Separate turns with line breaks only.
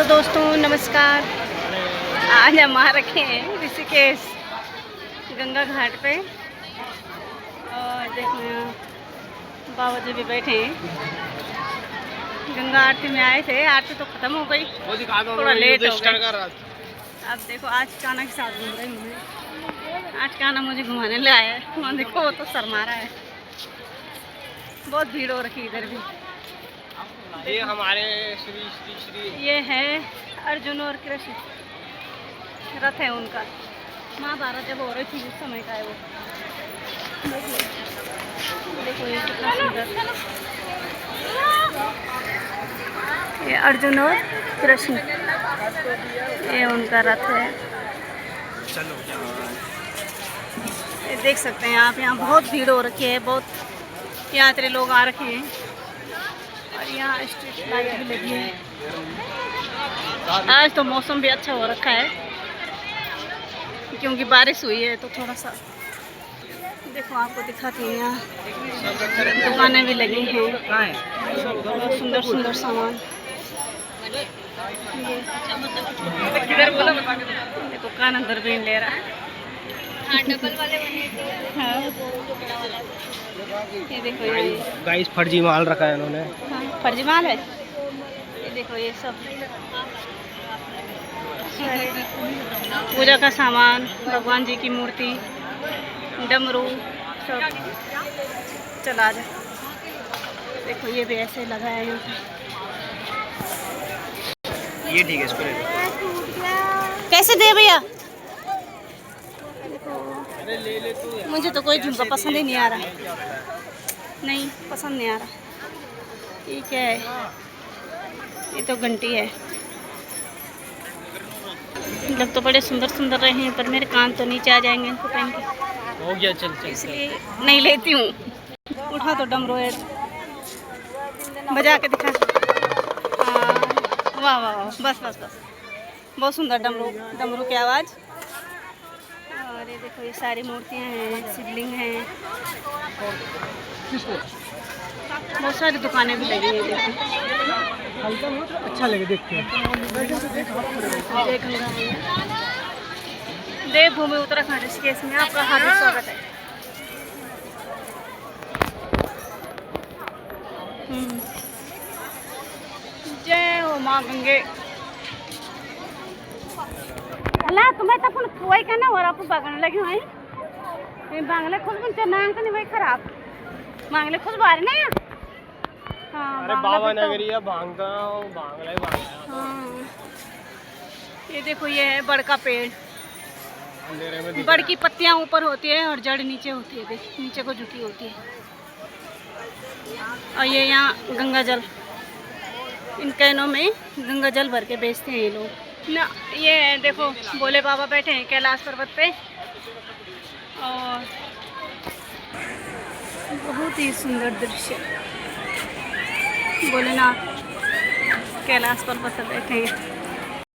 Hello दोस्तों, नमस्कार। आज हम आ रखे हैं ऋषिकेश गंगा घाट पे और देखो यहाँ बाबा जी भी बैठे हैं। गंगा आरती में आए थे, आरती तो ख़त्म हो गई, थोड़ा लेट हो गई। अब देखो आज कान्हा के साथ घूम रही हूँ मैं। आज कान्हा मुझे घुमाने ले आया है। वहाँ देखो वो तो शर्मा रहा है। बहुत भीड़ हो रखी इधर भी।
ये हमारे श्री
ये है अर्जुन और कृष्ण रथ है उनका। महाभारत जब हो रही थी उस समय का है वो। देखो ये कितना सुंदर। ये अर्जुन और कृष्ण, ये उनका रथ है। ये देख सकते हैं आप, यहाँ बहुत भीड़ हो रखी है, बहुत यात्री लोग आ रखे हैं और यहाँ स्ट्रीट लाइट भी लगी है। आज तो मौसम भी अच्छा हो रखा है क्योंकि बारिश हुई है, तो थोड़ा सा देखो आपको दिखाती हूँ। यहाँ दुकानें भी लगी हैं, बहुत सुंदर सुंदर सामान। देखो कान अंदर भी ले रहा है। हाँ। ये देखो ये
गाइस फर्जी माल रखा है इन्होंने।
हाँ, फर्जी माल है। ये देखो ये सब पूजा का सामान, भगवान जी की मूर्ति, डमरू सब चला जा। देखो ये भी ऐसे लगा है यहाँ पे।
ये ठीक है, इसको ले लो।
कैसे दे भैया?
अरे ले ले तू।
मुझे तो कोई झुमका पसंद ही नहीं आ रहा। नहीं पसंद नहीं आ रहा। ये क्या है? ये तो घंटी है। लग तो बड़े सुंदर सुंदर रहे हैं, पर मेरे कान तो नीचे आ जाएंगे इनको पहन के।
हो गया, चल चल।
इसलिए नहीं लेती हूँ। उठा तो डमरू है, बजा के दिखा। हाँ वाह वाह वाह, बस बस बस। बहुत सुंदर डमरू, डमरू की आवाज़। और ये देखो ये सारी मूर्तियाँ हैं, शिवलिंग हैं, बहुत सारी दुकानें भी लगी हैं। देखो
अच्छा लगे देख के।
देवभूमि उत्तराखंड ऋषिकेश में आपका हार्दिक स्वागत है। जय हो माँ गंगे। अल्लाह तुम्हें तो कुल कोई का ना और आप बागन लगे हुए हैं। बांगले खुद कुछ नांग तो नहीं भाई खराब। बांगले खुद बाहर नहीं है। हाँ
अरे बाबा नगरी है, भांगा बांगला ही बांगला।
हाँ ये देखो ये है बड़ का पेड़।
अंधेरे में दिख
बड़ की पत्तियां ऊपर होती है और जड़ नीचे होती है। देख नीचे को झुकी होती है। और ये यहाँ गंगा जल, इन कैनों में गंगा जल भर के बेचते हैं ये लोग ना। ये है देखो भोले बाबा बैठे हैं कैलाश पर्वत पे और बहुत ही सुंदर दृश्य। भोलेनाथ कैलाश पर्वत पर बैठे हैं।